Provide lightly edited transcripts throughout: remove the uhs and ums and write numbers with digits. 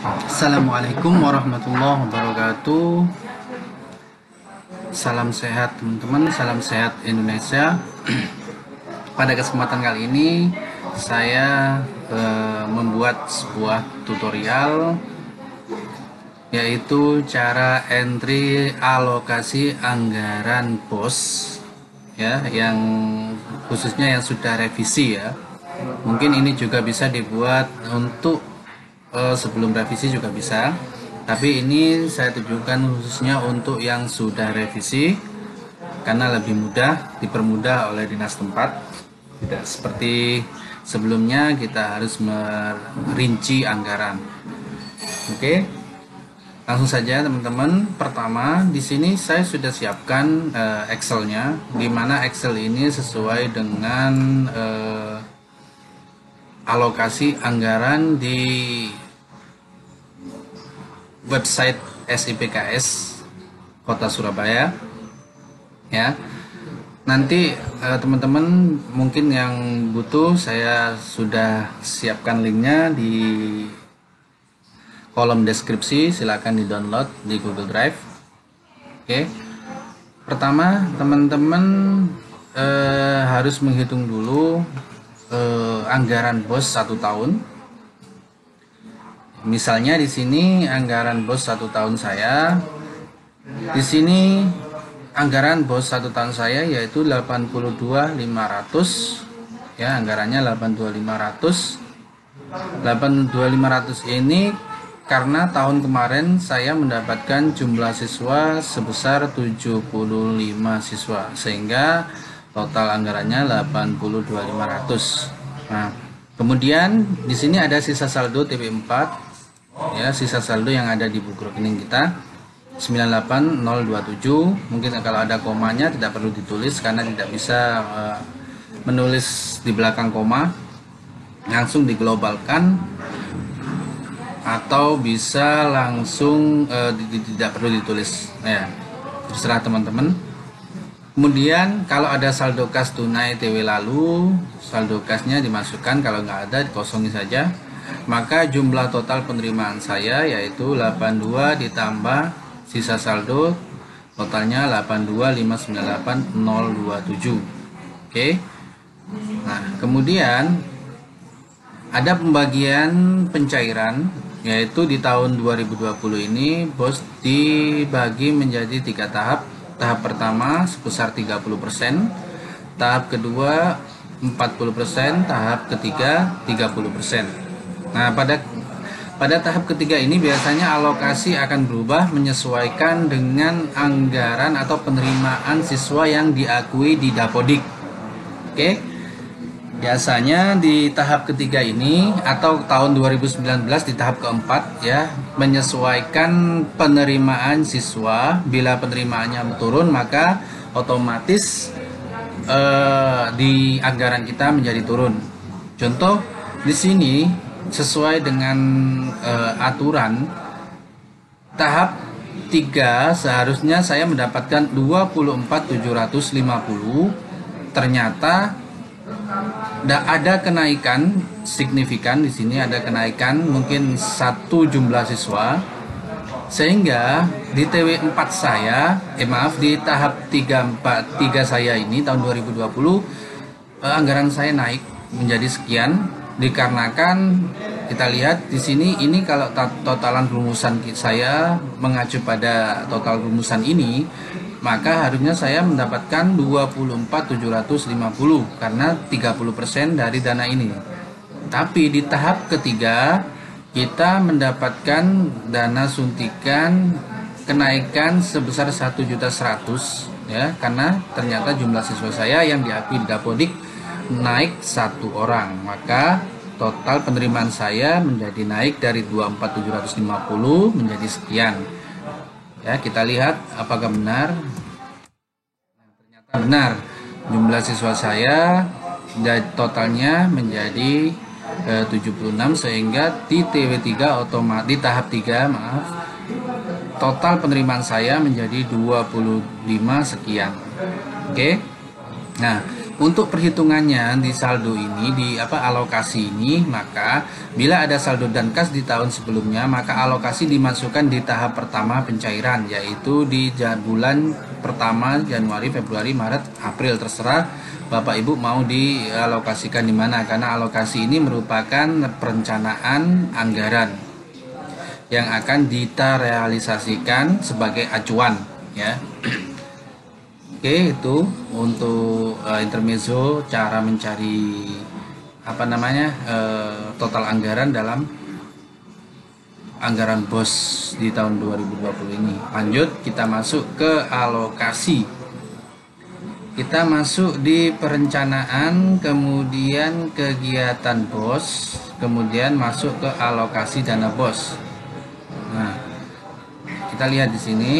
Assalamualaikum warahmatullahi wabarakatuh. Salam sehat teman-teman, salam sehat Indonesia. Pada kesempatan kali ini saya membuat sebuah tutorial, yaitu cara entry alokasi anggaran BOS ya, yang khususnya yang sudah revisi ya. Mungkin ini juga bisa dibuat untuk sebelum revisi juga bisa, tapi ini saya tujukan khususnya untuk yang sudah revisi karena lebih mudah, dipermudah oleh dinas tempat, tidak seperti sebelumnya kita harus merinci anggaran. Oke, langsung saja teman-teman. Pertama, di sini saya sudah siapkan Excelnya, di mana Excel ini sesuai dengan alokasi anggaran di website SIPKS Kota Surabaya ya. Nanti teman-teman mungkin yang butuh, saya sudah siapkan linknya di kolom deskripsi, silahkan di download di Google Drive. Oke, pertama teman-teman harus menghitung dulu anggaran BOS 1 tahun. Misalnya di sini anggaran BOS 1 tahun saya, di sini anggaran BOS 1 tahun saya yaitu 82.500 ya, anggarannya 82.500. 82.500 ini karena tahun kemarin saya mendapatkan jumlah siswa sebesar 75 siswa, sehingga total anggarannya 82.500. Nah, kemudian di sini ada sisa saldo TP4 ya, sisa saldo yang ada di buku rekening kita 98027. Mungkin kalau ada komanya tidak perlu ditulis karena tidak bisa menulis di belakang koma, langsung diglobalkan atau bisa langsung tidak perlu ditulis ya, terserah teman-teman. Kemudian kalau ada saldo kas tunai TW lalu, saldo kasnya dimasukkan, kalau nggak ada dikosongi saja. Maka jumlah total penerimaan saya yaitu 82 ditambah sisa saldo, totalnya 82.598.027. Oke. Nah, kemudian ada pembagian pencairan, yaitu di tahun 2020 ini BOS dibagi menjadi 3 tahap. Tahap pertama sebesar 30%, tahap kedua 40%, tahap ketiga 30%. Nah, pada tahap ketiga ini biasanya alokasi akan berubah menyesuaikan dengan anggaran atau penerimaan siswa yang diakui di Dapodik. Oke. Biasanya di tahap ketiga ini atau tahun 2019 di tahap keempat ya, menyesuaikan penerimaan siswa. Bila penerimaannya turun maka otomatis di anggaran kita menjadi turun. Contoh di sini sesuai dengan aturan tahap 3 seharusnya saya mendapatkan 24.750, ternyata ada kenaikan signifikan. Di sini ada kenaikan mungkin satu jumlah siswa, sehingga di TW4 saya di tahap 3 saya ini tahun 2020 anggaran saya naik menjadi sekian, dikarenakan kita lihat di sini ini kalau totalan rumusan saya mengacu pada total rumusan ini, maka harusnya saya mendapatkan 24.750 karena 30% dari dana ini. Tapi di tahap ketiga kita mendapatkan dana suntikan kenaikan sebesar 1.100.000 ya, karena ternyata jumlah siswa saya yang diakui di Dapodik naik 1 orang, maka total penerimaan saya menjadi naik dari 24.750 menjadi sekian. Ya, kita lihat apakah benar. Nah, ternyata benar, jumlah siswa saya totalnya menjadi 76, sehingga di TW3 otomatis di tahap 3 total penerimaan saya menjadi 25 sekian. Oke. Nah, Untuk perhitungannya di saldo ini, di alokasi ini, maka bila ada saldo dan kas di tahun sebelumnya, maka alokasi dimasukkan di tahap pertama pencairan, yaitu di bulan pertama Januari, Februari, Maret, April, terserah Bapak Ibu mau dialokasikan di mana, karena alokasi ini merupakan perencanaan anggaran yang akan kita realisasikan sebagai acuan, ya. Oke, itu untuk intermezzo cara mencari total anggaran dalam anggaran BOS di tahun 2020 ini. Lanjut, kita masuk ke alokasi. Kita masuk di perencanaan, kemudian kegiatan BOS, kemudian masuk ke alokasi dana BOS. Nah, kita lihat di sini.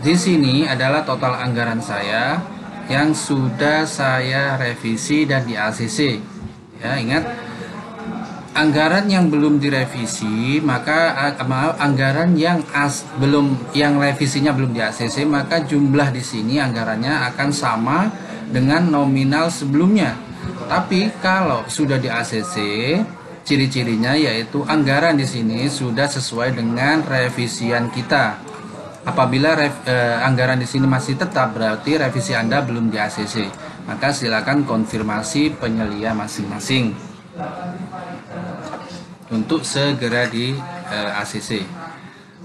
Di sini adalah total anggaran saya yang sudah saya revisi dan di ACC. Ya, ingat, anggaran yang belum direvisi, maka anggaran yang revisinya belum di ACC, maka jumlah di sini anggarannya akan sama dengan nominal sebelumnya. Tapi kalau sudah di ACC, ciri-cirinya yaitu anggaran di sini sudah sesuai dengan revisian kita. Apabila anggaran di sini masih tetap, berarti revisi Anda belum di ACC. Maka silakan konfirmasi penyelia masing-masing untuk segera di ACC.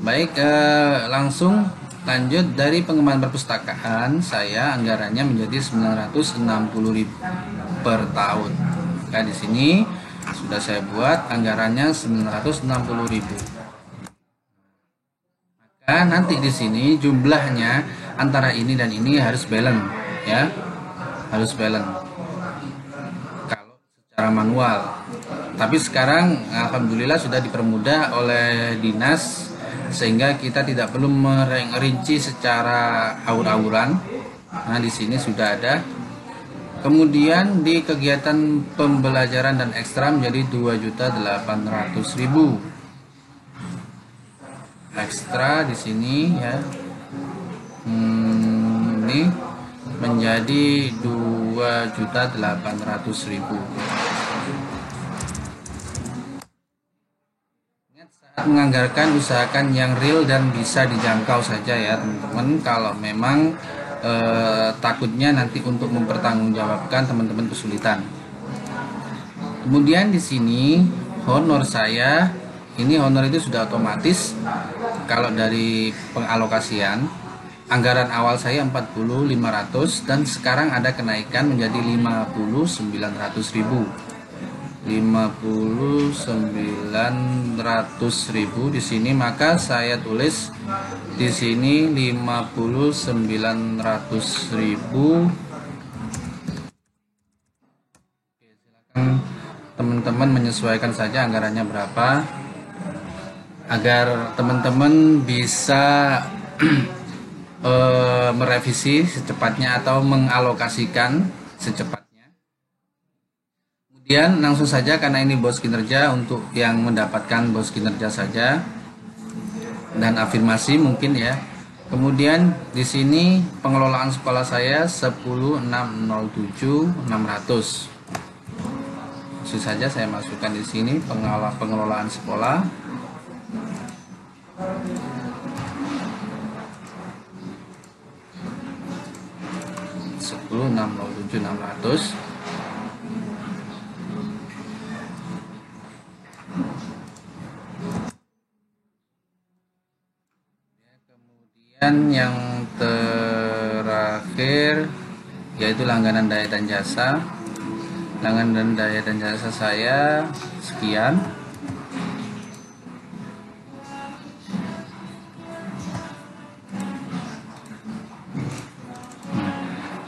Baik, langsung lanjut dari pengembangan perpustakaan. Saya anggarannya menjadi 960.000 per tahun. Maka di sini sudah saya buat anggarannya 960.000. Nanti di sini jumlahnya antara ini dan ini harus balance, ya, harus balance kalau secara manual. Tapi sekarang alhamdulillah sudah dipermudah oleh dinas sehingga kita tidak perlu merinci secara aur-auran. Nah, di sini sudah ada. Kemudian di kegiatan pembelajaran dan ekstra menjadi 2.800.000. Ekstra di sini, ya, ini menjadi 2.800.000. Saat menganggarkan, usahakan yang real dan bisa dijangkau saja, ya teman-teman. Kalau memang takutnya nanti untuk mempertanggungjawabkan teman-teman kesulitan. Kemudian di sini honor saya, ini honor itu sudah otomatis. Kalau dari pengalokasian, anggaran awal saya 40.500 dan sekarang ada kenaikan menjadi 59.000. 59.000 di sini, maka saya tulis di sini 59.000. Silakan teman-teman menyesuaikan saja anggarannya berapa, agar teman-teman bisa merevisi secepatnya atau mengalokasikan secepatnya. Kemudian langsung saja, karena ini BOS kinerja, untuk yang mendapatkan BOS kinerja saja dan afirmasi mungkin, ya. Kemudian di sini pengelolaan sekolah saya 10.607.600. Langsung saja saya masukkan di sini pengelolaan sekolah. 10.607.600. Kemudian yang terakhir yaitu langganan daya dan jasa. Langganan daya dan jasa saya sekian.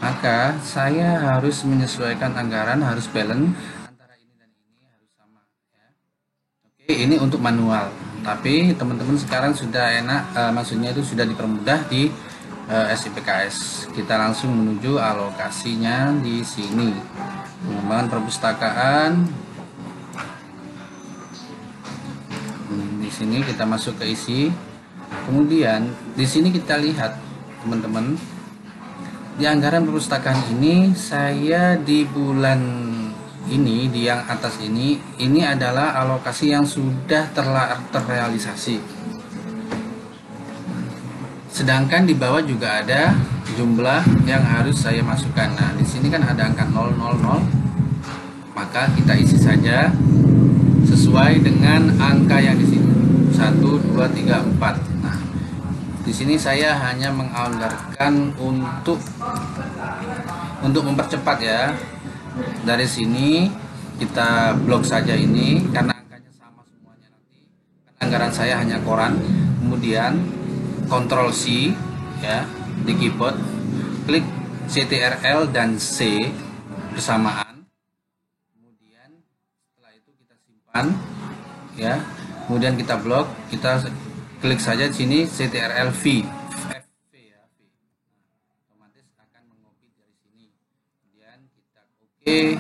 Maka saya harus menyesuaikan anggaran, harus balance antara ini dan ini, harus sama, ya. Oke, ini untuk manual. Tapi teman-teman sekarang sudah enak, maksudnya itu sudah dipermudah di SIPKS. Kita langsung menuju alokasinya di sini. Pengembangan perpustakaan. Di sini kita masuk ke isi. Kemudian di sini kita lihat teman-teman. Di anggaran perpustakaan ini saya di bulan ini, di yang atas ini adalah alokasi yang sudah terrealisasi. Sedangkan di bawah juga ada jumlah yang harus saya masukkan. Nah, di sini kan ada angka 000, maka kita isi saja sesuai dengan angka yang di sini 1, 2, 3, 4. Nah, di sini saya hanya menganggarkan untuk mempercepat ya. Dari sini kita blok saja ini karena angkanya sama semuanya nanti. Karena anggaran saya hanya koran. Kemudian Ctrl C ya di keyboard, klik CTRL dan C bersamaan. Ya, kemudian kita blok, kita klik saja di sini CTRL V, FV ya, V. Otomatis akan mengcopy dari sini. Kemudian kita oke,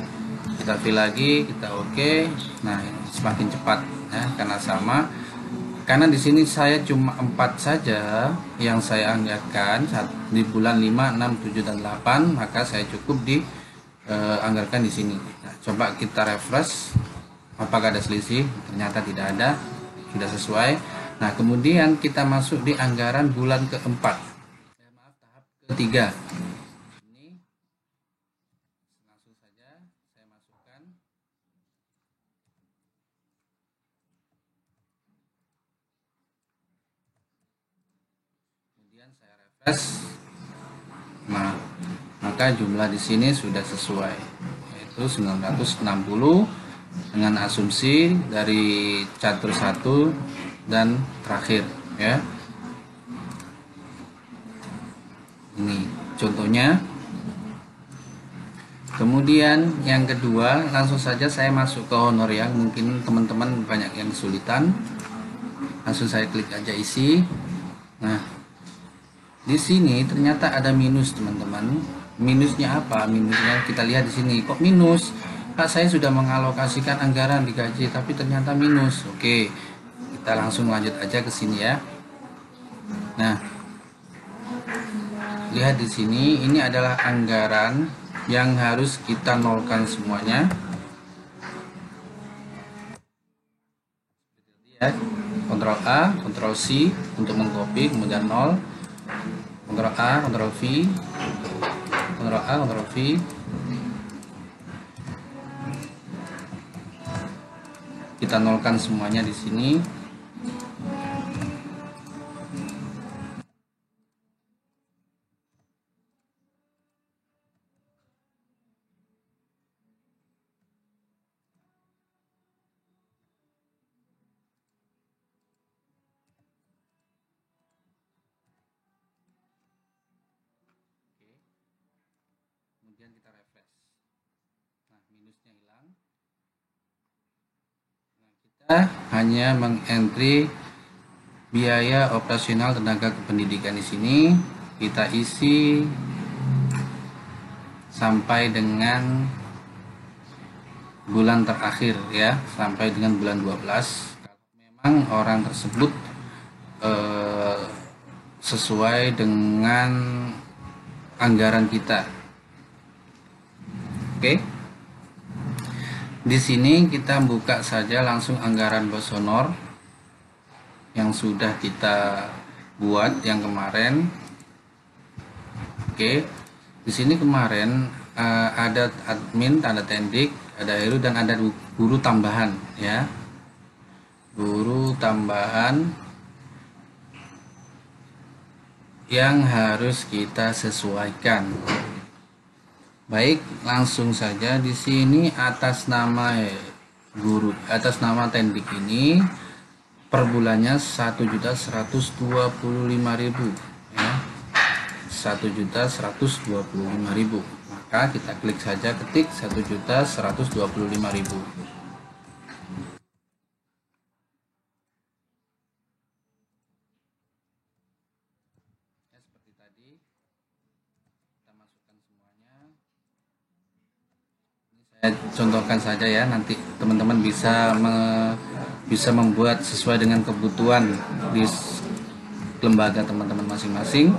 kita V lagi, kita oke. Nah, ini semakin cepat ya, karena sama. Karena di sini saya cuma 4 saja yang saya anggarkan di bulan 5, 6, 7 dan 8, maka saya cukup anggarkan di sini. Nah, coba kita refresh. Apakah ada selisih? Ternyata tidak ada, sudah sesuai. Nah, kemudian kita masuk di anggaran bulan keempat, tahap ketiga. Ini langsung saja saya masukkan. Kemudian saya refresh. Nah, maka jumlah di sini sudah sesuai, yaitu 960. Dengan asumsi dari catur 1 dan terakhir ya. Ini contohnya. Kemudian yang kedua, langsung saja saya masuk ke honor yang mungkin teman-teman banyak yang kesulitan. Langsung saya klik aja isi. Nah, di sini ternyata ada minus teman-teman. Minusnya apa? Minusnya kita lihat di sini. Kok minus? Pak, saya sudah mengalokasikan anggaran di gaji tapi ternyata minus. Oke, kita langsung lanjut aja ke sini ya. Nah, lihat di sini, ini adalah anggaran yang harus kita nolkan semuanya. Lihat, Ctrl A, Ctrl C untuk mengcopy, kemudian 0, Ctrl A, Ctrl V, Ctrl A, Ctrl V. Kita nolkan semuanya di sini. Kemudian kita refresh. Nah, minusnya hilang. Kita hanya mengentry biaya operasional tenaga kependidikan di sini. Kita isi sampai dengan bulan terakhir ya, sampai dengan bulan 12. Kalau memang orang tersebut sesuai dengan anggaran kita. Oke. Di sini kita buka saja langsung anggaran bos honor yang sudah kita buat yang kemarin. Oke. Di sini kemarin ada admin, tanda tendik, ada Heru dan ada guru tambahan ya. Guru tambahan yang harus kita sesuaikan. Baik, langsung saja di sini atas nama guru, atas nama tendik ini per bulannya 1.125.000 ya. 1.125.000. Maka kita klik saja, ketik 1.125.000. Ya, seperti tadi kita masukkan semuanya. Saya contohkan saja ya, nanti teman-teman bisa membuat sesuai dengan kebutuhan di lembaga teman-teman masing-masing.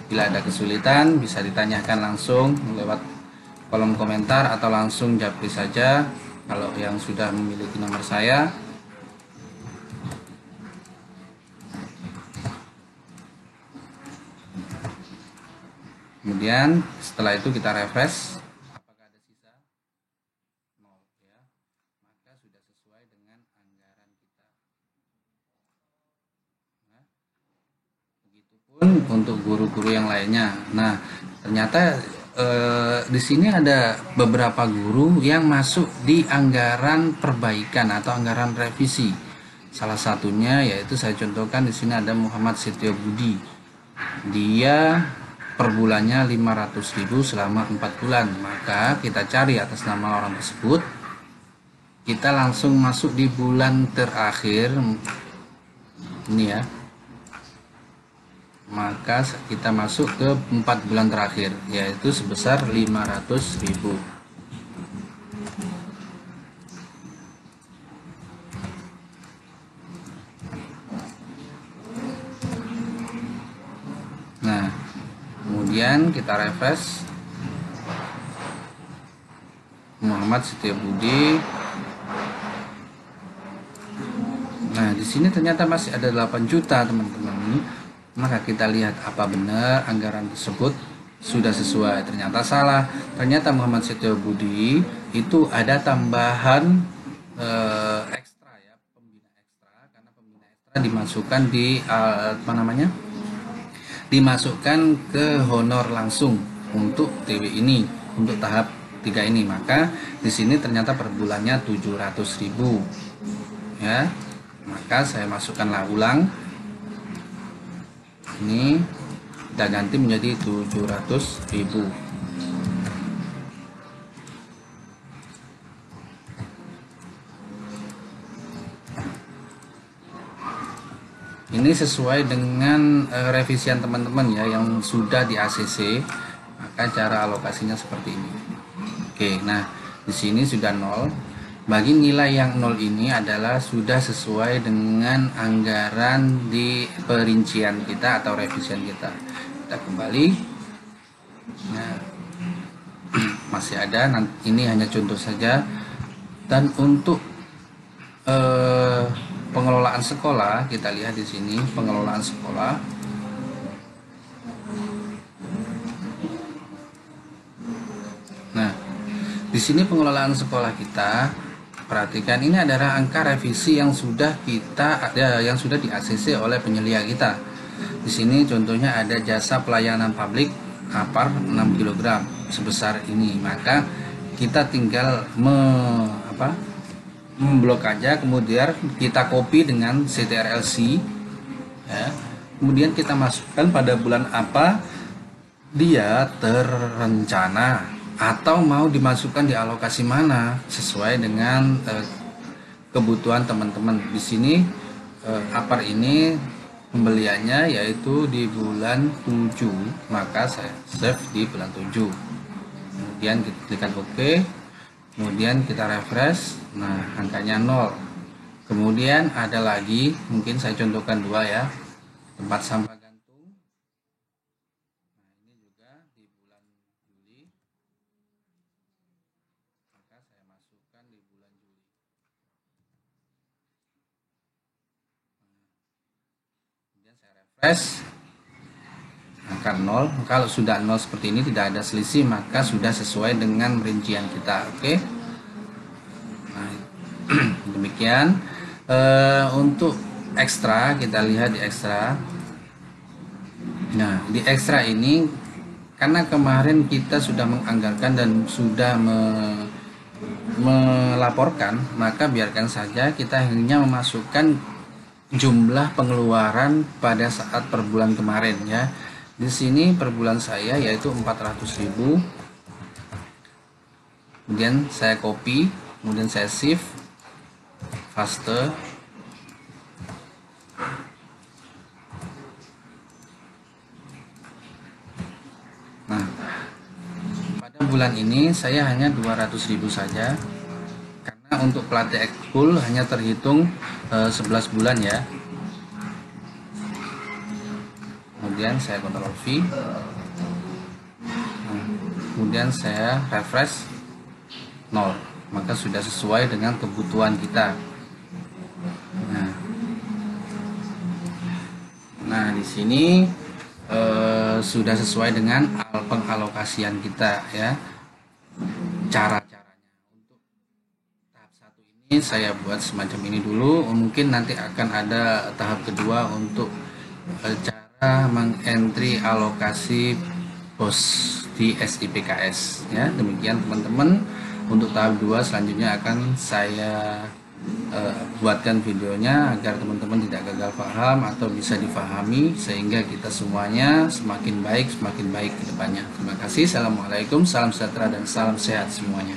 Bila ada kesulitan bisa ditanyakan langsung lewat kolom komentar atau langsung japri saja kalau yang sudah memiliki nomor saya. Kemudian setelah itu kita refresh, apakah ada sisa? 0 ya. Maka sudah sesuai dengan anggaran kita. Nah, begitupun untuk guru-guru yang lainnya. Nah, ternyata di sini ada beberapa guru yang masuk di anggaran perbaikan atau anggaran revisi. Salah satunya yaitu saya contohkan di sini ada Muhammad Setio Budi. Dia per bulannya 500.000 selama 4 bulan. Maka kita cari atas nama orang tersebut. Kita langsung masuk di bulan terakhir. Ini ya. Maka kita masuk ke 4 bulan terakhir, yaitu sebesar 500.000. Nah, kemudian kita refresh Muhammad Setio Budi. Nah, di sini ternyata masih ada 8 juta, teman-teman. Maka kita lihat apa benar anggaran tersebut sudah sesuai. Ternyata salah. Ternyata Muhammad Setio Budi itu ada tambahan ekstra ya, pembina ekstra, karena pembina ekstra dimasukkan di dimasukkan ke honor langsung untuk TW ini, untuk tahap 3 ini. Maka di sini ternyata per bulannya 700.000 ya. Maka saya masukkanlah ulang. Ini kita ganti menjadi 700.000. Ini sesuai dengan revisian teman-teman ya yang sudah di ACC. Maka cara alokasinya seperti ini. Oke, nah di sini sudah 0. Bagi nilai yang 0 ini adalah sudah sesuai dengan anggaran di perincian kita atau revisian kita. Kita kembali. Nah, masih ada. Ini hanya contoh saja. Dan untuk pengelolaan sekolah, kita lihat di sini pengelolaan sekolah. Nah, di sini pengelolaan sekolah kita. Perhatikan, ini adalah angka revisi yang sudah di ACC oleh penyelia kita. Di sini contohnya ada jasa pelayanan publik APAR 6 kg sebesar ini. Maka kita tinggal memblok aja, kemudian kita copy dengan CTRL-C ya. Kemudian kita masukkan pada bulan apa dia terencana atau mau dimasukkan di alokasi mana sesuai dengan kebutuhan teman-teman. Di sini APAR ini pembeliannya yaitu di bulan 7, maka saya save di bulan 7. Kemudian kita klikkan OK, kemudian kita refresh. Nah, angkanya 0. Kemudian ada lagi, mungkin saya contohkan 2 ya, tempat sampah gantung. Nah, ini juga di bulan Juli. Maka saya masukkan di bulan Juli. Kemudian saya refresh, angka 0. Kalau sudah 0 seperti ini, tidak ada selisih, maka sudah sesuai dengan rincian kita. Oke. Nah, demikian. Untuk ekstra, kita lihat di ekstra. Nah, di ekstra ini karena kemarin kita sudah menganggarkan dan sudah melaporkan, maka biarkan saja kita hanya memasukkan jumlah pengeluaran pada saat per bulan kemarin ya. Di sini per bulan saya yaitu 400.000. Kemudian saya copy, kemudian saya save paste. Nah, pada bulan ini saya hanya 200.000 saja karena untuk pelatih ekskul hanya terhitung 11 bulan ya. kemudian saya Ctrl V, kemudian saya refresh 0, maka sudah sesuai dengan kebutuhan kita. Nah, di sini sudah sesuai dengan pengalokasian kita ya. Caranya untuk tahap 1 ini saya buat semacam ini dulu. Mungkin nanti akan ada tahap kedua untuk cara mengentry alokasi pos di SIPKS ya. Demikian teman-teman, untuk tahap 2 selanjutnya akan saya buatkan videonya agar teman-teman tidak gagal paham atau bisa difahami, sehingga kita semuanya semakin baik ke depannya. Terima kasih. Assalamualaikum, salam sejahtera dan salam sehat semuanya.